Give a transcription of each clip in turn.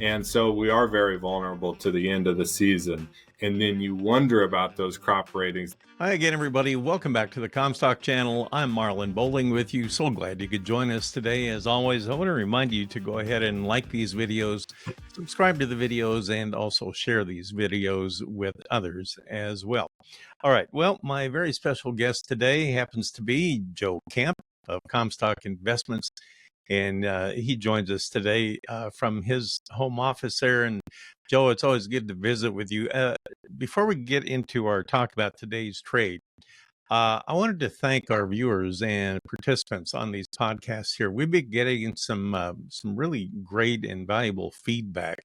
And so we are very vulnerable to the end of the season. And then you wonder about those crop ratings. Hi again, everybody. Welcome back to the Comstock channel. I'm Marlon Bowling with you. So glad you could join us today. As always, I want to remind you to go ahead and like these videos, subscribe to the videos, and also share these videos with others as well. All right. Well, my very special guest today happens to be Joe Camp of Comstock Investments. And he joins us today from his home office there. And Joe, it's always good to visit with you. Before we get into our talk about today's trade, I wanted to thank our viewers and participants on these podcasts here. We've been getting some really great and valuable feedback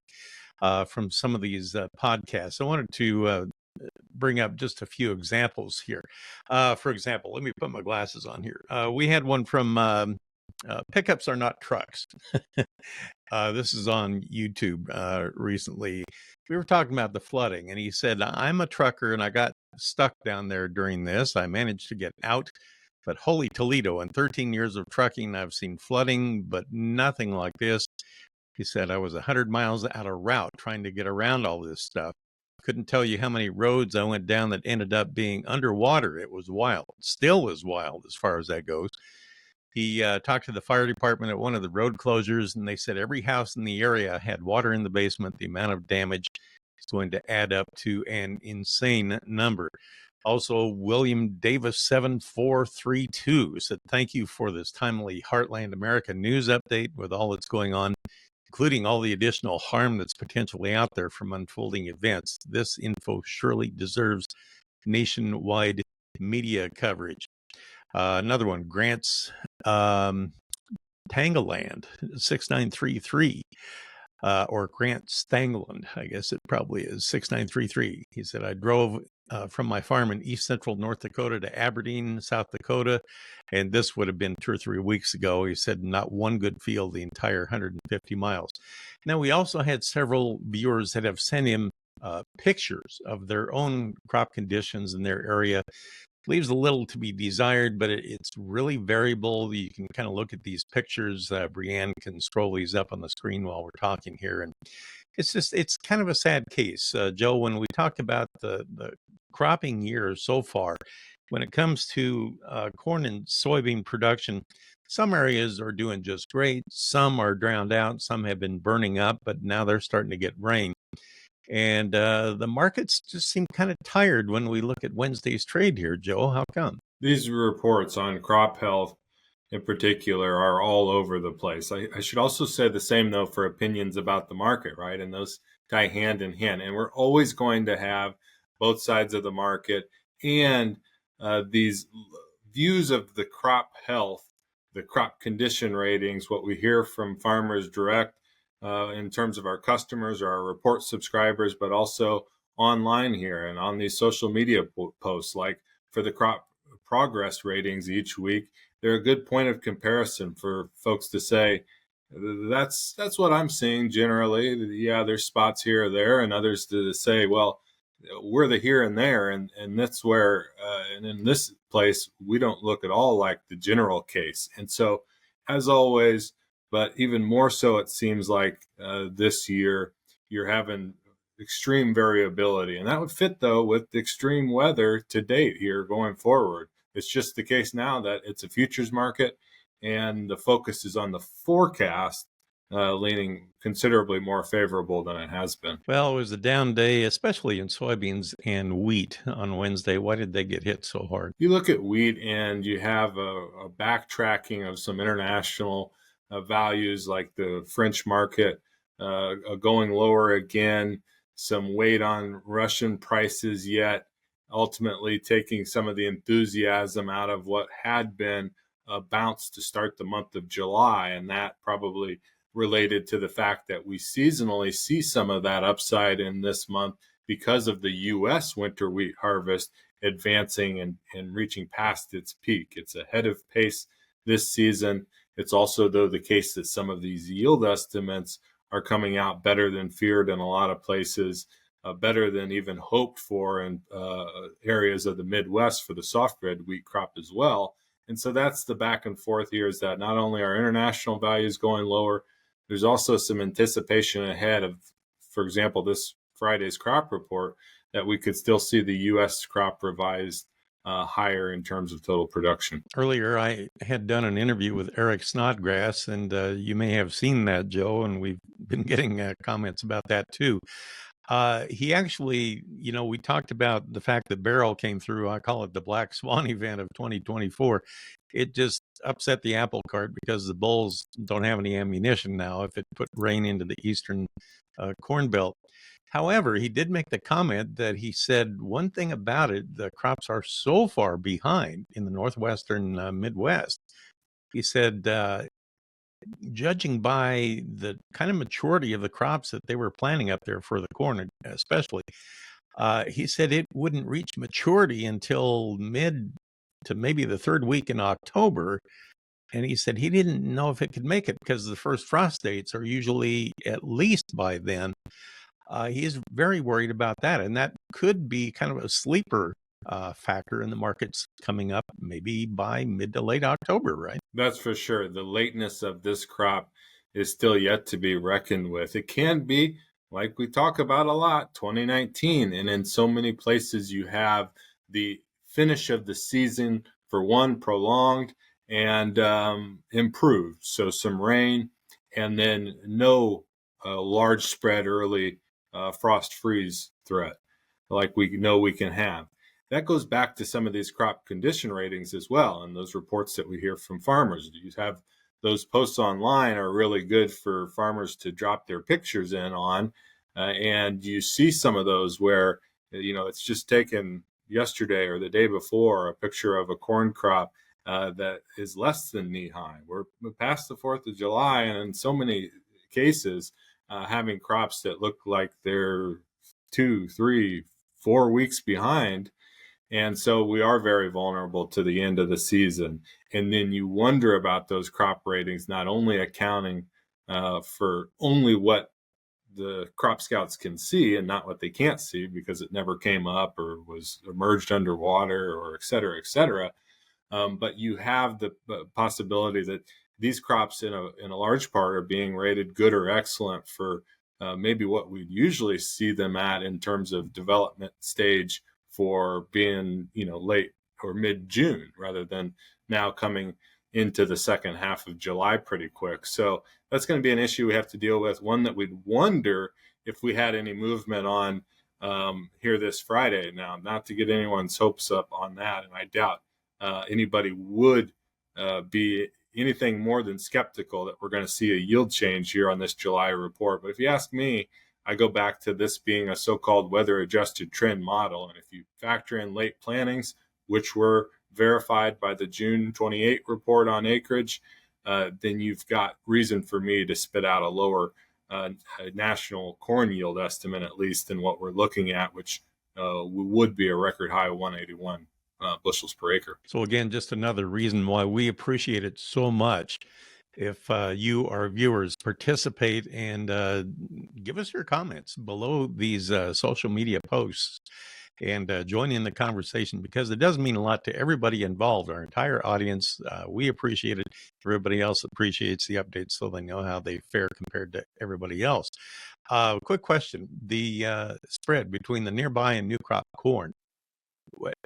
from some of these podcasts. I wanted to bring up just a few examples here. For example, let me put my glasses on here. We had one from Pickups Are Not Trucks. This is on YouTube recently. We were talking about the flooding, and he said, I'm a trucker and I got stuck down there during this. I managed to get out, but holy Toledo, in 13 years of trucking, I've seen flooding, but nothing like this. He said, I was 100 miles out of route trying to get around all this stuff. Couldn't tell you how many roads I went down that ended up being underwater. It was wild. Still is wild as far as that goes. He talked to the fire department at one of the road closures, and they said every house in the area had water in the basement. The amount of damage is going to add up to an insane number. Also, William Davis 7432 said, thank you for this timely Heartland America news update with all that's going on, including all the additional harm that's potentially out there from unfolding events. This info surely deserves nationwide media coverage. Another one, Grant's Tangaland 6933, or Grant Stangland, I guess it probably is 6933. He said, I drove from my farm in east central North Dakota to Aberdeen, South Dakota, and this would have been 2 or 3 weeks ago. He said, not one good field the entire 150 miles. Now, we also had several viewers that have sent him pictures of their own crop conditions in their area. Leaves a little to be desired, but it's really variable. You can kind of look at these pictures. Brianne can scroll these up on the screen while we're talking here. And it's kind of a sad case. Joe, when we talk about the cropping year so far, when it comes to corn and soybean production, some areas are doing just great. Some are drowned out. Some have been burning up, but now they're starting to get rain. And the markets just seem kind of tired when we look at Wednesday's trade here, Joe. How come? These reports on crop health in particular are all over the place. I should also say the same, though, for opinions about the market, right? And those tie hand in hand. And we're always going to have both sides of the market and these views of the crop health, the crop condition ratings, what we hear from farmers direct in terms of our customers or our report subscribers, but also online here and on these social media posts, like for the crop progress ratings each week. They're a good point of comparison for folks to say, that's what I'm seeing generally. Yeah, there's spots here or there, and others to say, well, we're the here and there, and that's where, and in this place, we don't look at all like the general case. And so, as always, but even more so, it seems like this year you're having extreme variability. And that would fit, though, with extreme weather to date here going forward. It's just the case now that it's a futures market and the focus is on the forecast, leaning considerably more favorable than it has been. Well, it was a down day, especially in soybeans and wheat on Wednesday. Why did they get hit so hard? You look at wheat and you have a backtracking of some international values like the French market going lower again, some weight on Russian prices yet, ultimately taking some of the enthusiasm out of what had been a bounce to start the month of July. And that probably related to the fact that we seasonally see some of that upside in this month because of the U.S. winter wheat harvest advancing and reaching past its peak. It's ahead of pace this season. It's also, though, the case that some of these yield estimates are coming out better than feared in a lot of places, better than even hoped for in areas of the Midwest for the soft red wheat crop as well. And so that's the back and forth here, is that not only are international values going lower, there's also some anticipation ahead of, for example, this Friday's crop report, that we could still see the U.S. crop revised higher in terms of total production. Earlier, I had done an interview with Eric Snodgrass, and you may have seen that, Joe, and we've been getting comments about that too. He actually, we talked about the fact that Beryl came through. I call it the Black Swan event of 2024. It just upset the apple cart because the bulls don't have any ammunition now if it put rain into the eastern corn belt. However, he did make the comment that he said one thing about it: the crops are so far behind in the northwestern Midwest. He said, judging by the kind of maturity of the crops that they were planting up there for the corn, especially, he said it wouldn't reach maturity until mid to maybe the third week in October. And he said he didn't know if it could make it because the first frost dates are usually at least by then. He is very worried about that. And that could be kind of a sleeper factor in the markets coming up maybe by mid to late October, right? That's for sure. The lateness of this crop is still yet to be reckoned with. It can be, like we talk about a lot, 2019. And in so many places, you have the finish of the season, for one, prolonged and improved. So some rain and then no large spread early frost freeze threat like we know we can have. That goes back to some of these crop condition ratings as well, and those reports that we hear from farmers. You have those posts online are really good for farmers to drop their pictures in on, and you see some of those where it's just taken yesterday or the day before a picture of a corn crop that is less than knee high. We're past the 4th of July, and in so many cases, having crops that look like they're 2, 3, 4 weeks behind. And so we are very vulnerable to the end of the season. And then you wonder about those crop ratings, not only accounting for only what the crop scouts can see and not what they can't see because it never came up or was emerged underwater or et cetera, et cetera. But you have the possibility that these crops in a large part are being rated good or excellent for maybe what we'd usually see them at in terms of development stage for being, late or mid-June rather than now coming into the second half of July pretty quick. So that's going to be an issue we have to deal with, one that we'd wonder if we had any movement on here this Friday. Now, not to get anyone's hopes up on that, and I doubt anybody would be anything more than skeptical that we're going to see a yield change here on this July report. But if you ask me, I go back to this being a so-called weather-adjusted trend model. And if you factor in late plantings, which were verified by the June 28 report on acreage, then you've got reason for me to spit out a lower national corn yield estimate, at least, than what we're looking at, which would be a record high of 181 bushels per acre. So again, just another reason why we appreciate it so much if you, our viewers, participate and give us your comments below these social media posts and join in the conversation, because it does mean a lot to everybody involved, our entire audience. We appreciate it. Everybody else appreciates the updates so they know how they fare compared to everybody else. Quick question. The spread between the nearby and new crop corn,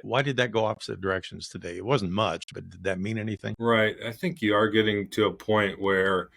why did that go opposite directions today? It wasn't much, but did that mean anything? Right. I think you are getting to a point where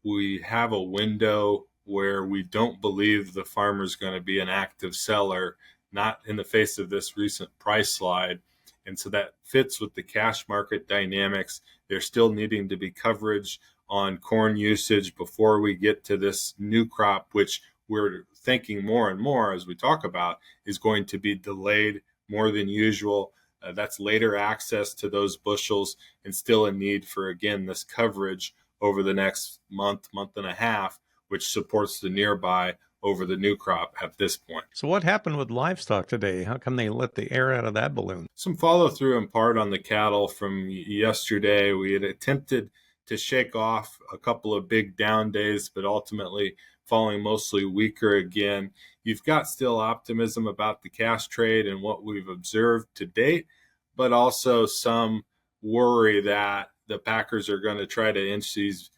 we have a window where we don't believe the farmer's going to be an active seller, not in the face of this recent price slide. And so that fits with the cash market dynamics. There's still needing to be coverage on corn usage before we get to this new crop, which we're thinking more and more as we talk about is going to be delayed more than usual. That's later access to those bushels and still a need for, again, this coverage over the next month and a half, which supports the nearby over the new crop at this point. So what happened with livestock today? How come they let the air out of that balloon? Some follow through in part on the cattle from yesterday. We had attempted to shake off a couple of big down days, but ultimately falling mostly weaker again. You've got still optimism about the cash trade and what we've observed to date, but also some worry that the Packers are going to try to inch these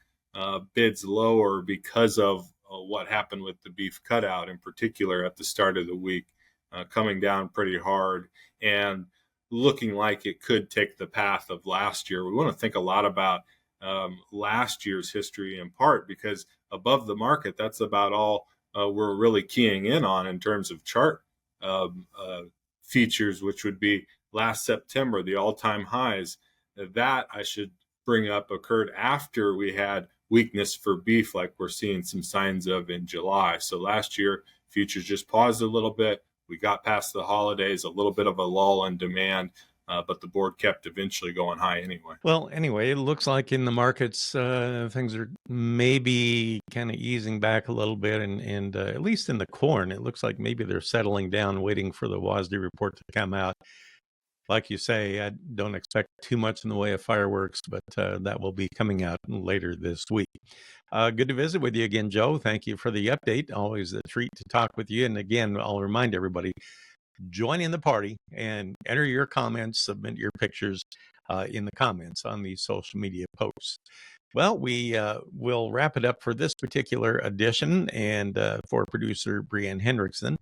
bids lower because of what happened with the beef cutout in particular at the start of the week, coming down pretty hard and looking like it could take the path of last year. We want to think a lot about last year's history in part because above the market, that's about all we're really keying in on in terms of chart features, which would be last September, the all-time highs. That I should bring up occurred after we had weakness for beef like we're seeing some signs of in July. So last year, futures just paused a little bit. We got past the holidays, a little bit of a lull in demand, but the board kept eventually going high anyway. Well, anyway, it looks like in the markets, things are maybe kind of easing back a little bit. And at least in the corn, it looks like maybe they're settling down, waiting for the WASDE report to come out. Like you say, I don't expect too much in the way of fireworks, but that will be coming out later this week. Good to visit with you again, Joe. Thank you for the update. Always a treat to talk with you. And again, I'll remind everybody, join in the party and enter your comments, submit your pictures in the comments on these social media posts. Well, we will wrap it up for this particular edition. And for producer Brianne Hendrickson,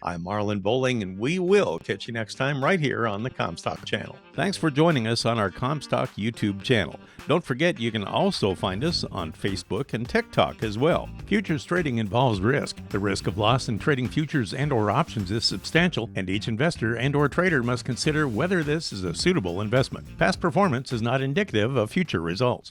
I'm Marlon Bowling, and we will catch you next time right here on the Comstock channel. Thanks for joining us on our Comstock YouTube channel. Don't forget you can also find us on Facebook and TikTok as well. Futures trading involves risk. The risk of loss in trading futures and or options is substantial, and each investor and or trader must consider whether this is a suitable investment. Past performance is not indicative of future results.